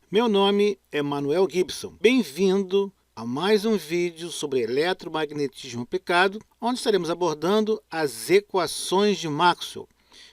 Meu nome é Manuel Gibson. Bem-vindo a mais um vídeo sobre eletromagnetismo aplicado, onde estaremos abordando as equações de Maxwell.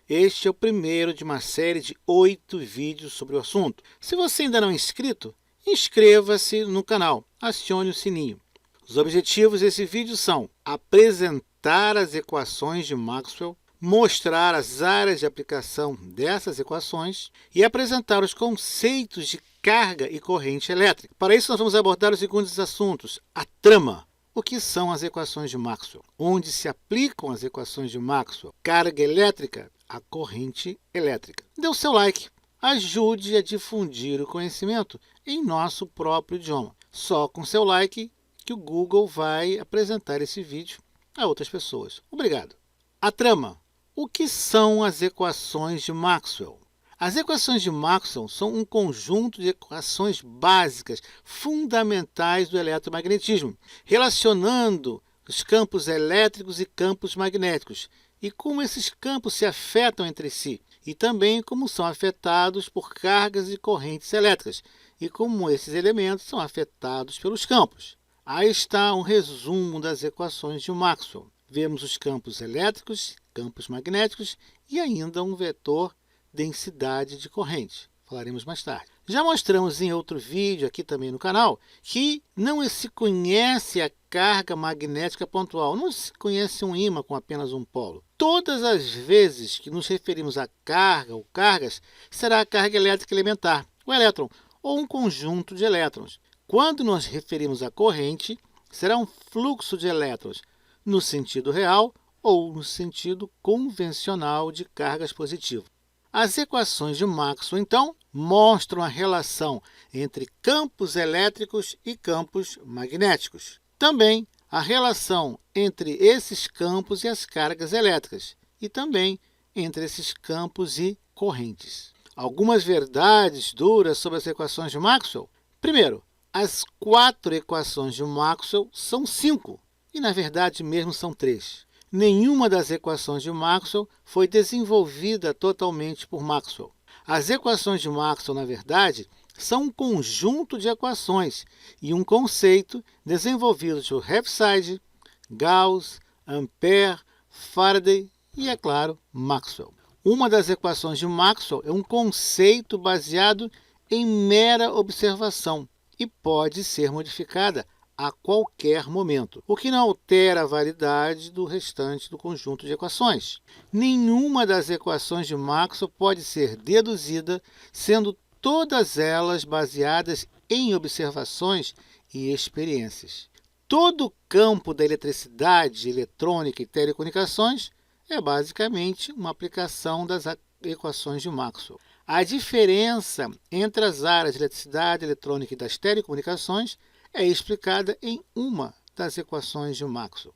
Este é o primeiro de uma série de 8 vídeos sobre o assunto. Se você ainda não é inscrito, inscreva-se no canal, acione o sininho. Os objetivos desse vídeo são apresentar as equações de Maxwell, mostrar as áreas de aplicação dessas equações e apresentar os conceitos de carga e corrente elétrica. Para isso, nós vamos abordar os seguintes assuntos: a trama, o que são as equações de Maxwell, onde se aplicam as equações de Maxwell, carga elétrica, a corrente elétrica. Dê o seu like, ajude a difundir o conhecimento em nosso próprio idioma. Só com seu like que o Google vai apresentar esse vídeo a outras pessoas. Obrigado. A trama. O que são as equações de Maxwell? As equações de Maxwell são um conjunto de equações básicas, fundamentais do eletromagnetismo, relacionando os campos elétricos e campos magnéticos, e como esses campos se afetam entre si, e também como são afetados por cargas e correntes elétricas, e como esses elementos são afetados pelos campos. Aí está um resumo das equações de Maxwell. Vemos os campos elétricos, campos magnéticos e ainda um vetor densidade de corrente. Falaremos mais tarde. Já mostramos em outro vídeo aqui também no canal que não se conhece a carga magnética pontual, não se conhece um ímã com apenas um polo. Todas as vezes que nos referimos a carga ou cargas, será a carga elétrica elementar, o elétron, ou um conjunto de elétrons. Quando nos referimos à corrente, será um fluxo de elétrons, no sentido real ou no sentido convencional de cargas positivas. As equações de Maxwell, então, mostram a relação entre campos elétricos e campos magnéticos. Também a relação entre esses campos e as cargas elétricas, e também entre esses campos e correntes. Algumas verdades duras sobre as equações de Maxwell. Primeiro, as 4 equações de Maxwell são 5, e na verdade mesmo são 3. Nenhuma das equações de Maxwell foi desenvolvida totalmente por Maxwell. As equações de Maxwell, na verdade, são um conjunto de equações e um conceito desenvolvidos por Heaviside, Gauss, Ampère, Faraday e, é claro, Maxwell. Uma das equações de Maxwell é um conceito baseado em mera observação e pode ser modificada a qualquer momento, o que não altera a validade do restante do conjunto de equações. Nenhuma das equações de Maxwell pode ser deduzida, sendo todas elas baseadas em observações e experiências. Todo o campo da eletricidade, eletrônica e telecomunicações é basicamente uma aplicação das equações de Maxwell. A diferença entre as áreas de eletricidade, eletrônica e das telecomunicações é explicada em uma das equações de Maxwell.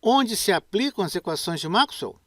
Onde se aplicam as equações de Maxwell?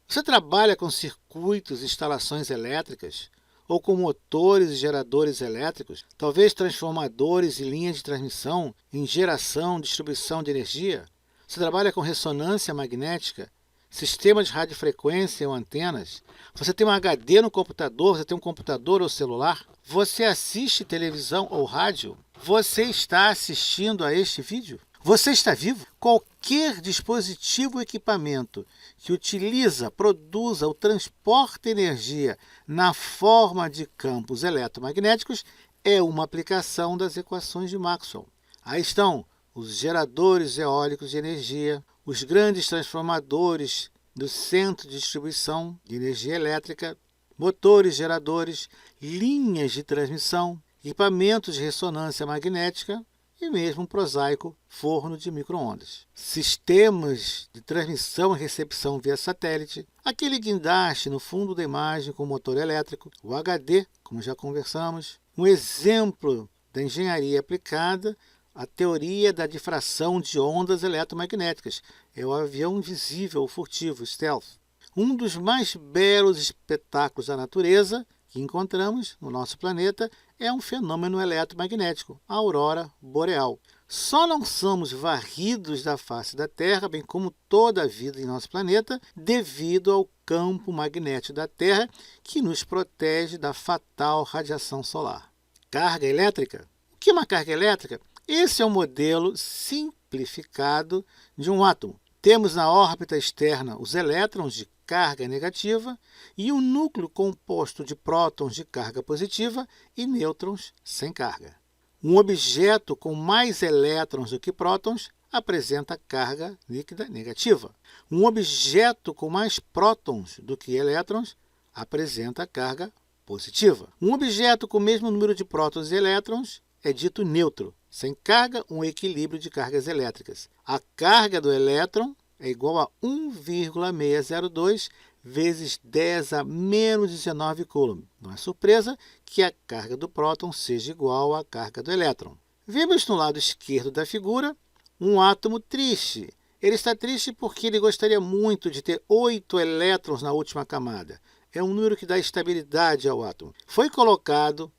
Você trabalha com circuitos e instalações elétricas, ou com motores e geradores elétricos, talvez transformadores e linhas de transmissão, em geração, distribuição de energia? Você trabalha com ressonância magnética, sistema de radiofrequência ou antenas? Você tem um HD no computador, você tem um computador ou celular? Você assiste televisão ou rádio? Você está assistindo a este vídeo? Você está vivo? Qualquer dispositivo ou equipamento que utiliza, produza ou transporta energia na forma de campos eletromagnéticos é uma aplicação das equações de Maxwell. Aí estão os geradores eólicos de energia, os grandes transformadores do centro de distribuição de energia elétrica, motores geradores, linhas de transmissão, equipamentos de ressonância magnética e mesmo um prosaico forno de micro-ondas. Sistemas de transmissão e recepção via satélite, aquele guindaste no fundo da imagem com motor elétrico, o HD, como já conversamos, um exemplo da engenharia aplicada à teoria da difração de ondas eletromagnéticas, é o avião invisível ou furtivo, stealth. Um dos mais belos espetáculos da natureza que encontramos no nosso planeta é um fenômeno eletromagnético, a aurora boreal. Só não somos varridos da face da Terra, bem como toda a vida em nosso planeta, devido ao campo magnético da Terra que nos protege da fatal radiação solar. carga elétrica. O que é uma carga elétrica? Esse é um modelo simplificado de um átomo. Temos na órbita externa os elétrons de carga negativa e um núcleo composto de prótons de carga positiva e nêutrons sem carga. Um objeto com mais elétrons do que prótons apresenta carga líquida negativa. Um objeto com mais prótons do que elétrons apresenta carga positiva. Um objeto com o mesmo número de prótons e elétrons é dito neutro, sem carga, um equilíbrio de cargas elétricas. A carga do elétron é igual a 1,602 vezes 10 a menos 19 coulomb. Não é surpresa que a carga do próton seja igual à carga do elétron. Vemos no lado esquerdo da figura um átomo triste. Ele está triste porque ele gostaria muito de ter 8 elétrons na última camada. É um número que dá estabilidade ao átomo. Foi colocado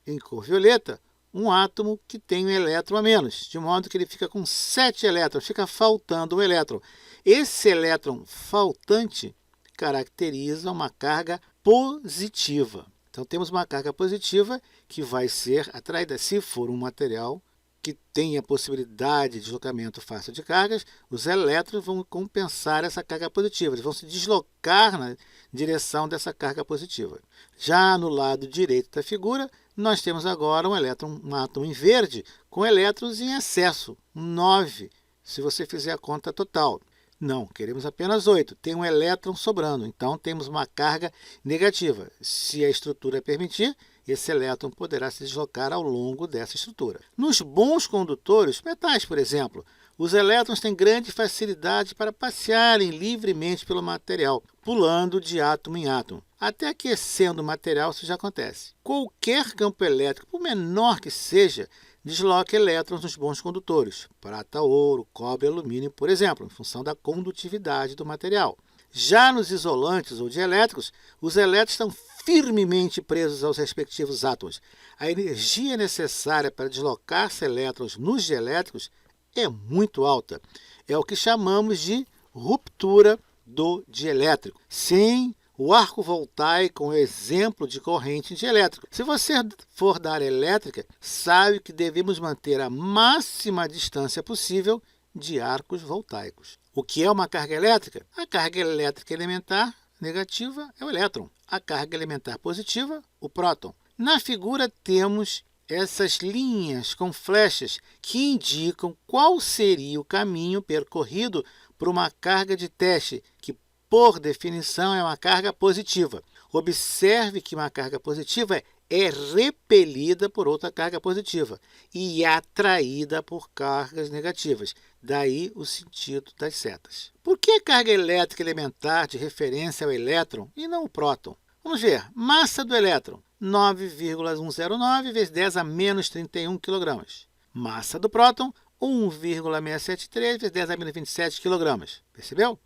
em cor violeta um átomo que tem um elétron a menos, de modo que ele fica com 7 elétrons, fica faltando um elétron. Esse elétron faltante caracteriza uma carga positiva. Então, temos uma carga positiva que vai ser atraída, se for um material que tem a possibilidade de deslocamento fácil de cargas, os elétrons vão compensar essa carga positiva, eles vão se deslocar na direção dessa carga positiva. Já no lado direito da figura, nós temos agora um átomo em verde com elétrons em excesso, 9, se você fizer a conta total. Não, queremos apenas 8. Tem um elétron sobrando, então temos uma carga negativa. Se a estrutura permitir, esse elétron poderá se deslocar ao longo dessa estrutura. Nos bons condutores, metais, por exemplo, os elétrons têm grande facilidade para passearem livremente pelo material, pulando de átomo em átomo. Até aquecendo o material, isso já acontece. Qualquer campo elétrico, por menor que seja, desloca elétrons nos bons condutores, prata, ouro, cobre, alumínio, por exemplo, em função da condutividade do material. Já nos isolantes ou dielétricos, os elétrons estão firmemente presos aos respectivos átomos. A energia necessária para deslocar-se elétrons nos dielétricos é muito alta. É o que chamamos de ruptura do dielétrico. Sim, o arco voltaico é um exemplo de corrente dielétrica. Se você for da área elétrica, sabe que devemos manter a máxima distância possível de arcos voltaicos. O que é uma carga elétrica? A carga elétrica elementar negativa é o elétron. A carga elementar positiva, o próton. Na figura temos essas linhas com flechas que indicam qual seria o caminho percorrido por uma carga de teste, que por definição é uma carga positiva. Observe que uma carga positiva é repelida por outra carga positiva e atraída por cargas negativas. Daí o sentido das setas. Por que a carga elétrica elementar de referência é o elétron e não o próton? Vamos ver. Massa do elétron, 9,109 vezes 10 a menos 31 kg. Massa do próton, 1,673 vezes 10 a menos 27 kg. Percebeu?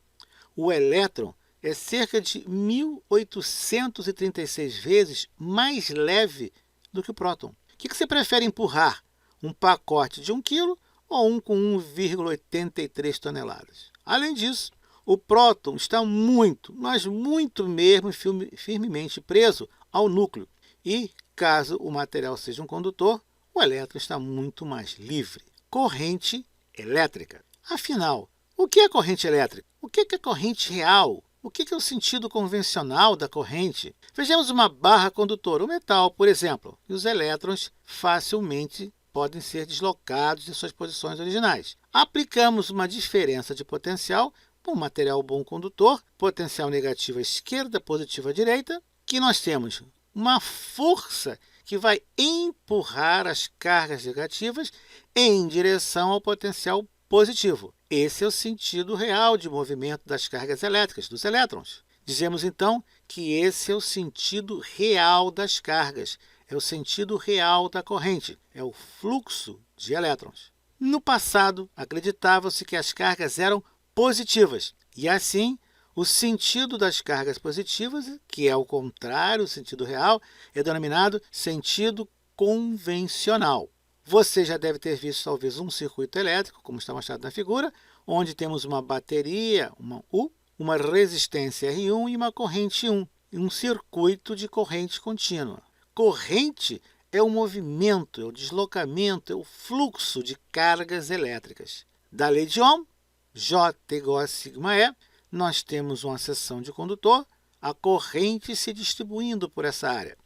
O elétron é cerca de 1.836 vezes mais leve do que o próton. O que você prefere empurrar? Um pacote de 1 kg ou um com 1,83 toneladas? Além disso, o próton está muito, mas muito mesmo firmemente preso ao núcleo. E, caso o material seja um condutor, o elétron está muito mais livre. Corrente elétrica. Afinal, o que é corrente elétrica? O que é corrente real? O que é o sentido convencional da corrente? Vejamos uma barra condutora, um metal, por exemplo, e os elétrons facilmente podem ser deslocados de suas posições originais. Aplicamos uma diferença de potencial para um material bom condutor, potencial negativo à esquerda, positivo à direita, que nós temos uma força que vai empurrar as cargas negativas em direção ao potencial positivo. Esse é o sentido real de movimento das cargas elétricas, dos elétrons. Dizemos, então, que esse é o sentido real das cargas, é o sentido real da corrente, é o fluxo de elétrons. No passado, acreditava-se que as cargas eram positivas, e assim, o sentido das cargas positivas, que é o contrário, o sentido real, é denominado sentido convencional. Você já deve ter visto talvez um circuito elétrico, como está mostrado na figura, onde temos uma bateria, uma U, uma resistência R1 e uma corrente 1, um circuito de corrente contínua. Corrente é o movimento, é o deslocamento, é o fluxo de cargas elétricas. Da lei de Ohm, J igual a sigma E, nós temos uma seção de condutor, a corrente se distribuindo por essa área,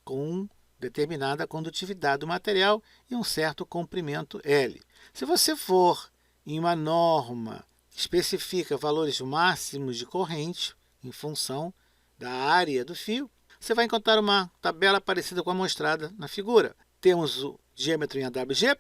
com determinada condutividade do material e um certo comprimento L. Se você for em uma norma que especifica valores máximos de corrente em função da área do fio, você vai encontrar uma tabela parecida com a mostrada na figura. Temos o diâmetro em AWG,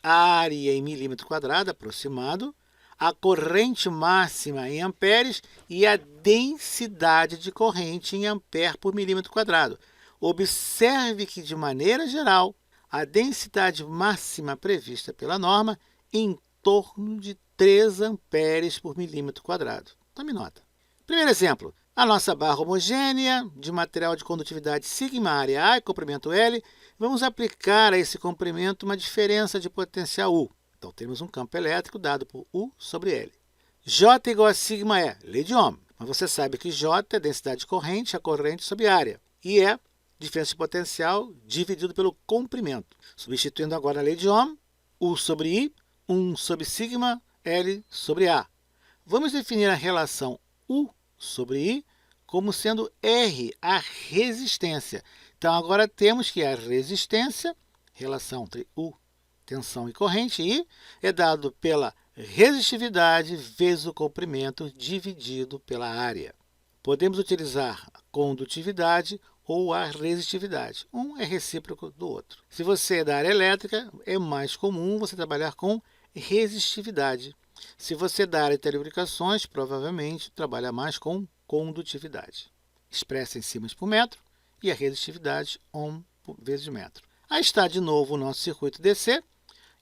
a área em milímetro quadrado aproximado, a corrente máxima em amperes e a densidade de corrente em ampere por milímetro quadrado. Observe que, de maneira geral, a densidade máxima prevista pela norma é em torno de 3 amperes por milímetro quadrado. Tome nota. Primeiro exemplo, a nossa barra homogênea de material de condutividade sigma, área A e comprimento L. Vamos aplicar a esse comprimento uma diferença de potencial U. Então, temos um campo elétrico dado por U sobre L. J igual a sigma E, lei de Ohm. Mas você sabe que J é densidade de corrente, a corrente sobre área. E é diferença de potencial dividido pelo comprimento. Substituindo agora a lei de Ohm, U sobre I, 1 sobre sigma, L sobre A. Vamos definir a relação U sobre I como sendo R, a resistência. Então, agora temos que a resistência, relação entre U, tensão e corrente, I, é dado pela resistividade vezes o comprimento dividido pela área. Podemos utilizar a condutividade ou a resistividade. Um é recíproco do outro. Se você é da área elétrica, é mais comum você trabalhar com resistividade. Se você é da área de telecomunicações, provavelmente trabalha mais com condutividade. Expressa em símbolos por metro e a resistividade Ohm vezes metro. Aí está de novo o nosso circuito DC.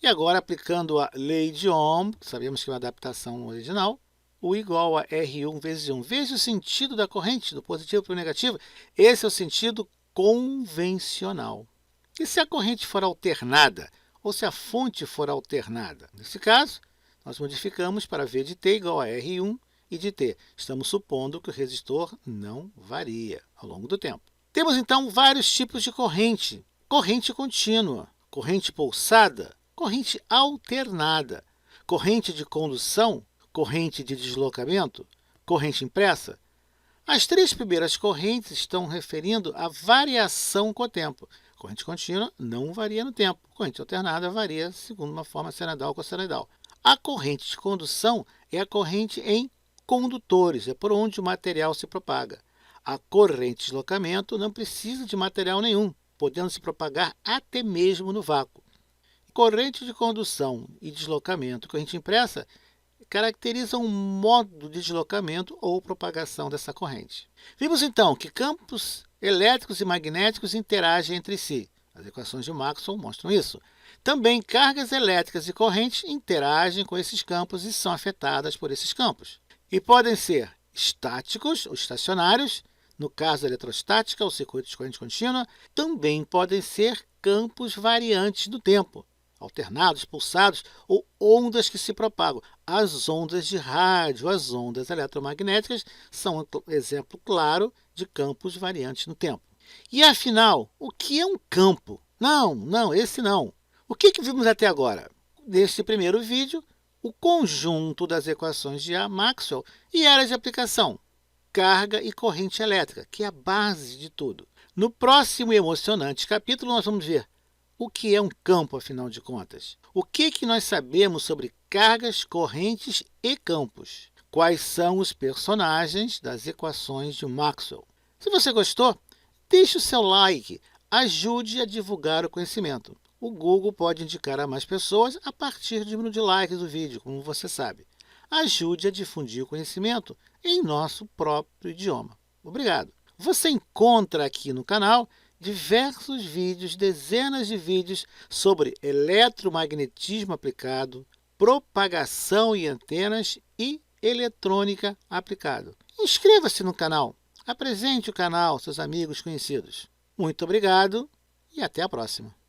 E agora, aplicando a lei de Ohm, sabemos que é uma adaptação original, U igual a R1 vezes 1. Veja o sentido da corrente, do positivo para o negativo. Esse é o sentido convencional. E se a corrente for alternada, ou se a fonte for alternada? Nesse caso, nós modificamos para V de T igual a R1 e de T. Estamos supondo que o resistor não varia ao longo do tempo. Temos, então, vários tipos de corrente. Corrente contínua, corrente pulsada, corrente alternada, corrente de condução, corrente de deslocamento, corrente impressa. As 3 primeiras correntes estão referindo à variação com o tempo. Corrente contínua não varia no tempo. Corrente alternada varia segundo uma forma senoidal ou cossenoidal. A corrente de condução é a corrente em condutores, é por onde o material se propaga. A corrente de deslocamento não precisa de material nenhum, podendo se propagar até mesmo no vácuo. Corrente de condução e deslocamento, corrente impressa, caracterizam um modo de deslocamento ou propagação dessa corrente. Vimos então que campos elétricos e magnéticos interagem entre si. As equações de Maxwell mostram isso. Também cargas elétricas e correntes interagem com esses campos e são afetadas por esses campos. E podem ser estáticos ou estacionários, no caso da eletrostática, ou circuito de corrente contínua, também podem ser campos variantes do tempo, alternados, pulsados ou ondas que se propagam. As ondas de rádio, as ondas eletromagnéticas são um exemplo claro de campos variantes no tempo. E afinal, o que é um campo? Não, esse não. O que vimos até agora? Neste primeiro vídeo, o conjunto das equações de Maxwell e áreas de aplicação, carga e corrente elétrica, que é a base de tudo. No próximo e emocionante capítulo, nós vamos ver o que é um campo, afinal de contas. O que nós sabemos sobre cargas, correntes e campos? Quais são os personagens das equações de Maxwell? Se você gostou, deixe o seu like, ajude a divulgar o conhecimento. O Google pode indicar a mais pessoas a partir do número de likes do vídeo, como você sabe. Ajude a difundir o conhecimento em nosso próprio idioma. Obrigado! Você encontra aqui no canal diversos vídeos, dezenas de vídeos sobre eletromagnetismo aplicado, propagação em antenas e eletrônica aplicado. Inscreva-se no canal, apresente o canal aos seus amigos conhecidos. Muito obrigado e até a próxima!